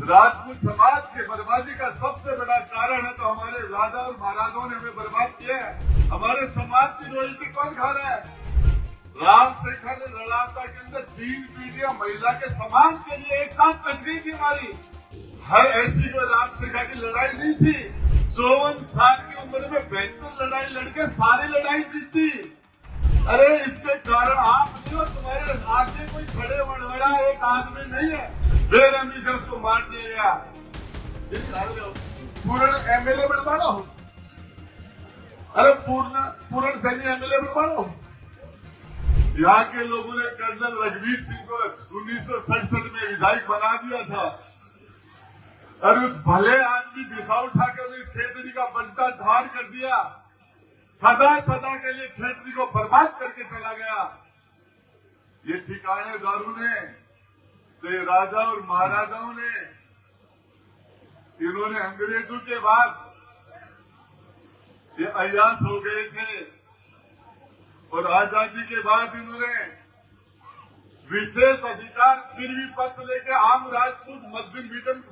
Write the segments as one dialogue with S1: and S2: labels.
S1: राजपूत समाज के बर्बादी का सबसे बड़ा कारण है तो हमारे राजा और महाराजाओं ने हमें बर्बाद किया है। हमारे समाज की रॉयल्टी कौन खा रहा है? राम शेखर ने लड़ाता के अंदर 3 पीढ़ियां महिला के सम्मान के लिए एक साथ कट गई थी हमारी। हर ऐसी कोई राम शेखर की लड़ाई नहीं थी। 54 साल की उम्र में 72 लड़ाई लड़के सारी लड़ाई जीती। अरे इसके कारण आप नहीं हो, तुम्हारे आगे कोई खड़े वड़वड़ा एक आदमी नहीं है। बेरहमी से उसको मार दिया गया। पूर्ण एमएलए बनवाओ, अरे पूर्ण सैनी एमएलए बनवाओ। यहाँ के लोगों ने कर्नल रघुवीर सिंह को 1967 में विधायक बना दिया था और उस भले आदमी दिशा उठाकर इस खेतड़ी का बंटा ढार कर दिया। सदा सदा के लिए खेतड़ी को बर्बाद करके चला गया। ये ठिकानेदारों ने, तो ये राजा और महाराजाओं ने, इन्होंने अंग्रेजों के बाद ये अयास हो गए थे और आजादी के बाद इन्होंने विशेष अधिकार फिर भी पक्ष लेके आम राजपूत, मध्यम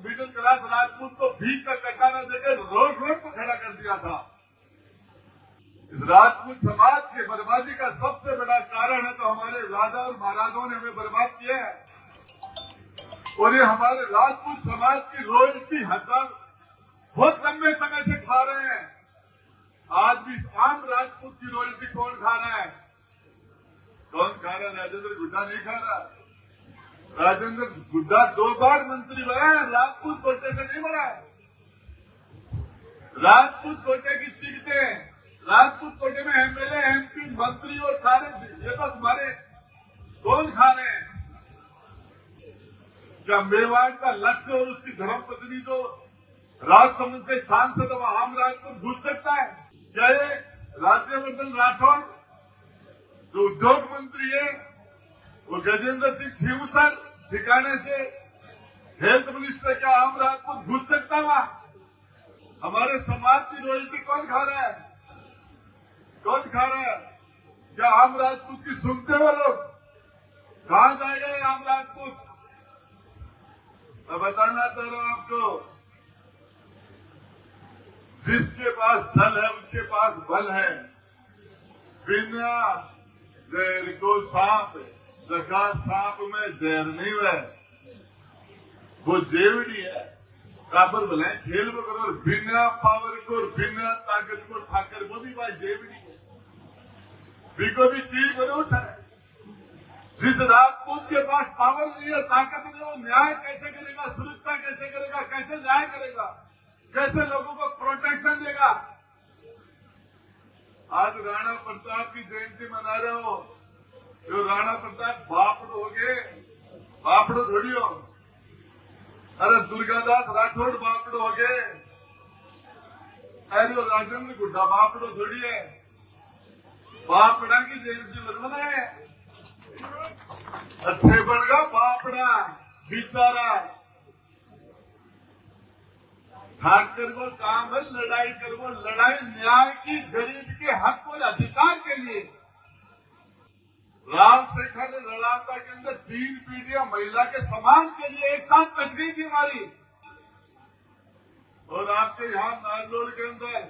S1: मिडिल क्लास राजपूत को भीख का कटाना देकर रोड पर खड़ा कर दिया था। इस राजपूत समाज के बर्बादी का सबसे बड़ा कारण है तो हमारे राजा और महाराजाओं ने हमें बर्बाद किया है। और ये हमारे राजपूत समाज की रॉयल्टी बहुत लंबे समय से खा रहे हैं। आज भी आम राजपूत की रॉयल्टी कौन खा रहा है? कौन खा रहा है? राजेंद्र गुड्डा नहीं खा रहा। राजेंद्र गुड्डा 2 बार मंत्री बना है, राजपूत कोटे से नहीं बना है। राजपूत कोटे की टिकटें, राजपूत कोटे में एमएलए, एमपी, मंत्री और सारे ये तो तुम्हारे कौन खा रहे हैं? क्या मेवाड़ का लक्ष्य और उसकी धर्मपत्नी जो राजसमंद से सांसद आम राजपूत घुस सकता है? क्या ये राज्यवर्धन राठौड़ जो उद्योग मंत्री है, वो गजेंद्र सिंह खीवसर ठिकाने से हेल्थ मिनिस्टर, क्या आम राजपूत घुस सकता है? हमारे समाज की रॉयल्टी कौन खा रहा है? कौन खा रहा है? क्या आम राजपूत की सुनते हो लोग? कहां जाएगा ये आम राजपूत? मैं बताना चाह रहा हूं आपको, जिसके पास दल है उसके पास बल है। बिना जहर को सांप, जगा सांप में जहर नहीं है, वो जेवड़ी है। काबर भले खेल में करो, बिना पावर को और बिना ताकत को ठाकर वो भी बात जेवड़ी है। बिको भी तीर बने उठाए। जिस राजपूत के पास पावर नहीं है, ताकत नहीं है, वो न्याय कैसे करेगा? सुरक्षा कैसे करेगा? कैसे न्याय करेगा? कैसे लोगों को प्रोटेक्शन देगा? आज राणा प्रताप की जयंती मना रहे हो, जो राणा प्रताप बापड़ो हो गए, बापड़ो थोड़ी हो। अरे दुर्गादास राठौड़ बापड़ो हो गए, अरे राजेंद्र गुड्डा बापड़ो थोड़ी है। बापड़ा की जयंती मनाए, अच्छे बड़गा बापड़ा बेचारा। ठाकर वो काम है लड़ाई कर, वो लड़ाई न्याय की, गरीब के हक और अधिकार के लिए। राम शेखर ने लड़ाता के अंदर 3 पीढ़ियां महिला के सम्मान के लिए एक साथ कट गई थी हमारी। और आपके यहाँ नारनौल के अंदर,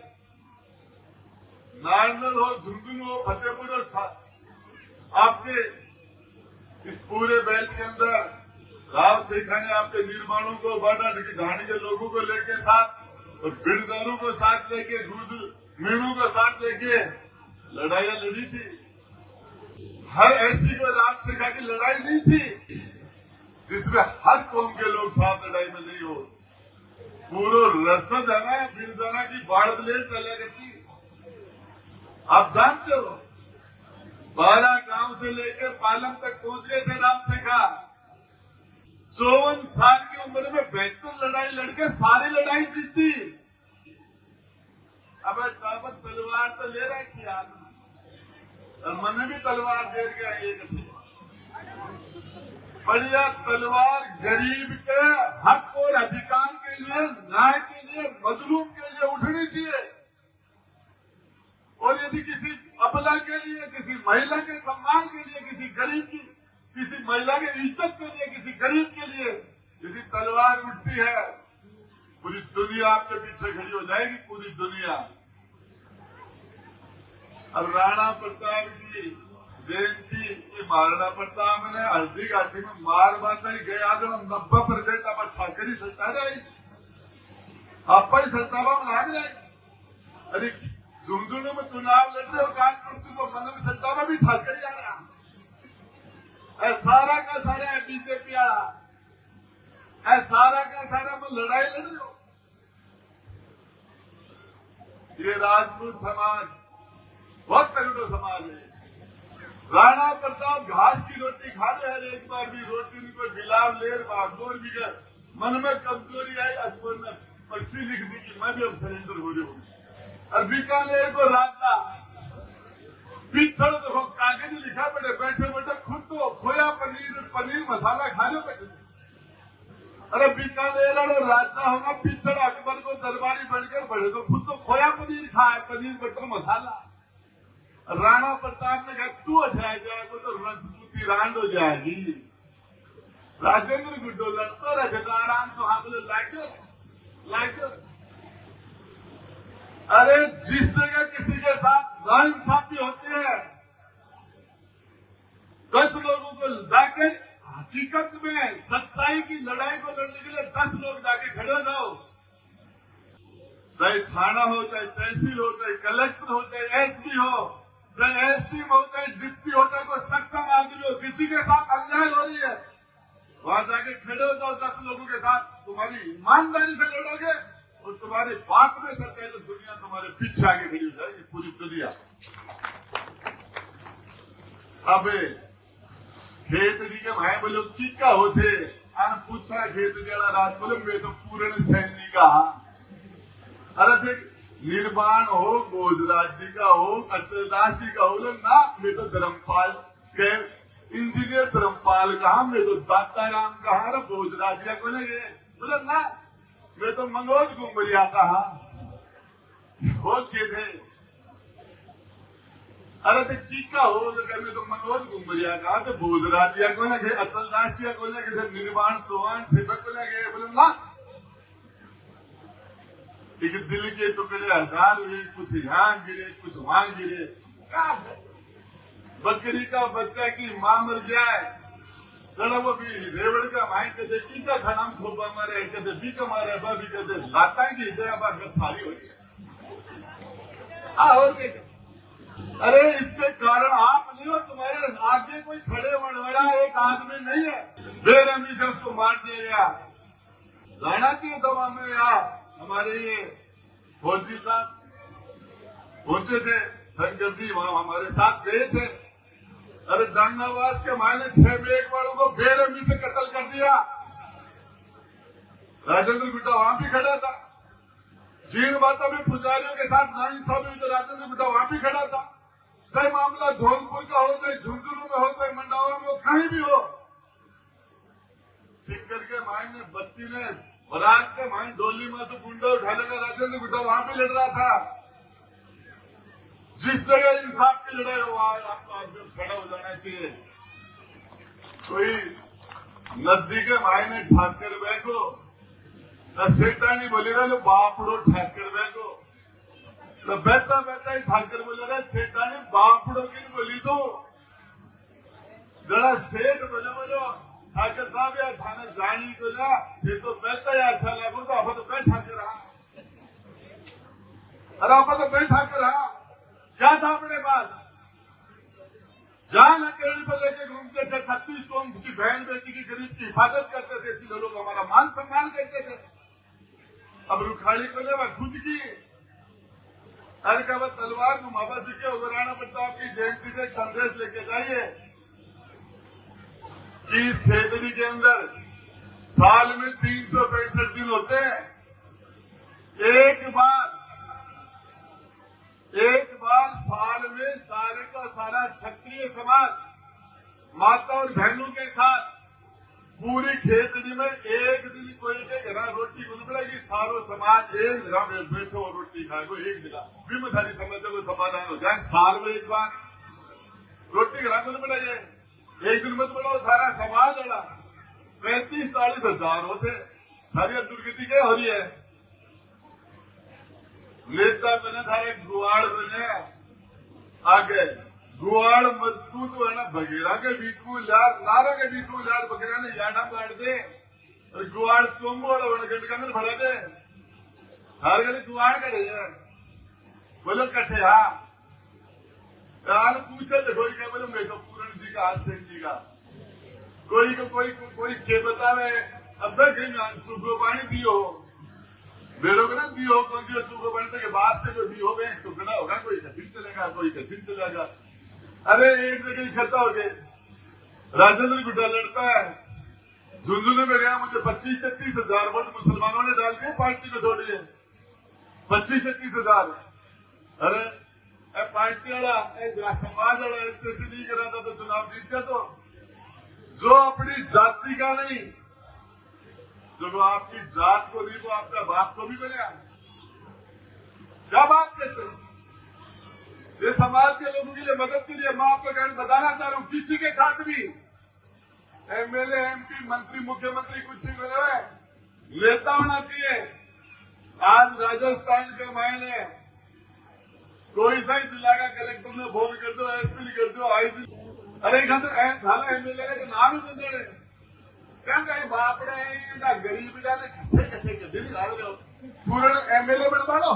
S1: नारनौल हो, झुंझुनू हो, फतेहपुर और आपके इस पूरे बेल्ट के अंदर राव शेखर ने आपके निर्माणों को, बाटा घाटी के लोगों को लेके साथ और बिरदारों को साथ लेके, मीणों को साथ लेके लड़ाइयां लड़ी थी। हर ऐसी कोई राव शेखर की लड़ाई नहीं थी जिसमें हर कौम के लोग साथ लड़ाई में नहीं हो। पूरा रसद है ना बिरदारा की बाढ़ ले चले करती, आप जानते हो। 12 गांव से लेकर पालम तक पहुंच गए थे राम शेखर। 54 साल की उम्र में 72 लड़ाई लड़के सारी लड़ाई जीती। अब टावर तलवार तो ले रखी आदमी, और मैंने भी तलवार दे गया एक बढ़िया तलवार गरीब के हक और अधिकार के लिए, न्याय के लिए, मजलूम के लिए उठनी चाहिए। और यदि किसी अबला के लिए, किसी महिला के सम्मान के लिए, किसी महिला की इज्जत के लिए, किसी गरीब के लिए यदि तलवार उठ शक्ति है, पूरी दुनिया आपके पीछे खड़ी हो जाएगी, पूरी दुनिया। अब राणा प्रताप की जयंती की महाराणा प्रताप ने हल्दी घाटी में मार बांधा ही गया जो 90% आप ठाकरी सत्ता जाएगी, आप ही सत्तावा में लाग जाएगी। अरे झुंझुनू में चुनाव लड़ रहे हो, कानपुर से तो मन में सत्तावा भी ठाकरी आ रहा, सारा का सारा है बीजेपी आ, सारा का सारा में लड़ाई लड़ रहे हो। ये राजपूत समाज बहुत तगड़ो समाज है। राणा प्रताप घास की रोटी खा रहे हैं, एक बार भी रोटी नहीं कोई बिलाव लेर बागोर भी गए, मन में कमजोरी आई, अकबर ने पर्ची लिख दी कि मैं भी अब सरेंडर हो रही हूँ। और बीकानेर को राजा पिछड़ देखो कागज लिखा पड़े, बैठे बैठे खुद तो खोया पनीर मसाला खा लो बैठे। अरे बीकानेर और राजा होगा, पिछड़ अकबर को दरबारी बनकर बढ़े तो खुद तो खोया पनीर खाए, पनीर बटर मसाला। राणा प्रताप ने कहा तू हटाया जाएगा तो रजपूती रांड हो जाएगी। राजेंद्र गुड्डो लड़ता रहेगा आराम से, हाँ बोले लाइक अरे जिस जगह किसी के साथ नाइंसाफी होती है, 10 लोगों को जाके हकीकत में सच्चाई की लड़ाई को लड़ने के लिए 10 लोग जाके खड़े हो जाओ, चाहे थाना हो, चाहे तहसील हो, चाहे कलेक्टर हो, चाहे एसपी हो, चाहे एसपी हो, चाहे डिप्टी हो, चाहे कोई सक्षम आदमी हो, किसी के साथ अन्याय हो रही है, वहां जाके खड़े हो जाओ 10 लोगों के साथ, तुम्हारी ईमानदारी से लड़ोगे और तुम्हारी बात में सच है तो दुनिया तुम्हारे पीछे आगे खड़ी हो जाएगी, पूरी दुनिया। अब खेतड़ी के भाई बोलो की का होते, पूछा खेतड़ी वाला राज बोले मैं तो पूर्ण सैनिक का। अरे देख निर्माण हो, भोजराज जी का हो, अक्षरदास जी का हो, ना मैं तो धर्मपाल के इंजीनियर धर्मपाल कहा, मैं तो दाता राम कहा, भोजराज जी को लगे बोले ना मैं तो मनोज गुमरिया कहा हो के थे। अरे तो की का हो मैं तो मनोज गुमरिया कहा, तो भोजराजिया को लगे, अचलदास जी को लगे थे, निर्माण सोहान थे को लगे बोले ना कि दिल के टुकड़े 1000 हुए, कुछ यहाँ गिरे कुछ वहां गिरे। क्या बकरी का बच्चा की मां मर जाए, जरा वो भी रेवड़ का भाई कहते की का खाना थोपा मारे, कहते भी का मारे भी कहते लाता की जया थारी हो गई। और अरे इसके कारण आप नहीं हो, तुम्हारे आगे कोई खड़े वड़वड़ा एक आदमी नहीं है, बेरहमी से उसको मार दिया गया। जाना चाहिए दवा में यार, हमारे ये फौजी साहब पहुंचे थे, शंकर जी वहां हमारे साथ गए थे। अरे डांगावास के मायने 6 बेग वालों को बेरहमी से कत्ल कर दिया। राजेंद्र गुड्डा वहां भी खड़ा था, जीण माता में पुजारियों के साथ नाइंसाफी हुई तो राजेंद्र गुड्डा वहां भी खड़ा था। चाहे मामला धौलपुर का हो, चाहे झुंझुनू में हो, चाहे मंडावा में हो, कहीं भी हो, सिक्कर के मायने बच्ची ने बारात के मायने डोली में से गुंडा उठा लेगा, राजेंद्र गुड्डा वहां भी लड़ रहा था। जिस जगह इंसाफ की लड़ाई हो वहां आपको आदमी खड़ा हो जाना चाहिए। कोई नदी के मायने ठाकर बैठो, सेठानी बोली रहा लो बापड़ो ठाकर बैठो, तो बहता बहता ही ठाकर बोले रहे सेठानी बापड़ो की बोली दो, जरा सेठ बोले बोलो ठाकर साहब या थाने जानी को जा, ये तो बहता ही अच्छा लगो, तो आप तो बैठा के रहा, अरे आप तो बैठा के रहा, क्या था अपने पास, जान अकेली पर लेके घूमते थे, 36 कौम की बहन बेटी की गरीब की हिफाजत करते थे, इसलिए लोग हमारा मान सम्मान करते थे। अब रुखाड़ी को ले वह खुद की अरे का वह तलवार को माबा सीखे हो, राणा प्रताप की जयंती से एक संदेश लेके जाइए कि इस खेतड़ी के अंदर साल में 365 दिन होते हैं, एक बार साल में सारे का सारा क्षत्रिय समाज माता और बहनों के साथ पूरी खेतड़ी में एक दिन कोई के घर रोटी गुन पड़ेगी, सारो समाज एक जगह में बैठो और रोटी खाएगो, एक जगह विमधारी समस्या को समाधान हो जाए। साल में एक बार रोटी घर गुन पड़ेगी, एक दिन मत बोलो सारा समाज अड़ा 35-40 हजार होते, थारी दुर्गति क्या हो रही है? नेता बने थारे गुआड़ बने आगे गुआड़ मजबूत हो ना बगेड़ा के बीच में यार नारा के बीच में यार बगेड़ा ने याडा काट दे और गुआड़ चोंबो वाला बड़ा गंड का बढ़ा दे हर गले गुआड़ कटे यार बोलो कटे हाँ यार पूछा तो कोई क्या बोलो मैं तो पूरण जी का हाथ जी का कोई के बतावे अब तक सुखो पानी दियो मेरे को ना दियो कौन दियो सुखो पानी तक बात से कोई दियो गए टुकड़ा होगा कोई कठिन चलेगा कोई कठिन चलेगा। अरे एक जगह इकट्ठा हो गए राजेंद्र गुड्डा लड़ता है झुंझुनू में गया मुझे 25-36 हजार वोट मुसलमानों ने डाल दिए पार्टी को छोड़ दिए 25-36 हजार। अरे पार्टी वाला समाज वाला ऐसे नहीं करा था तो चुनाव जीत गया तो जो अपनी जाति का नहीं जो आपकी जात को दी वो आपका बाप को भी बना क्या बात करते हैं? ये समाज के लोगों के लिए मदद के लिए मैं आपको बताना चाह रहा हूं किसी के साथ भी एमएलए एमपी मंत्री मुख्यमंत्री कुछ नहीं करे हुए नेता होना चाहिए। आज राजस्थान के मैंने कोई सा ही जिला का कलेक्टर ने फोन कर दो एसपी कर दो आई अरे झाला एमएलए का नाम ही बंदे क्या बापड़े गरीब डाले कथे कथे के दिन पूरे एमएलए बनवा लो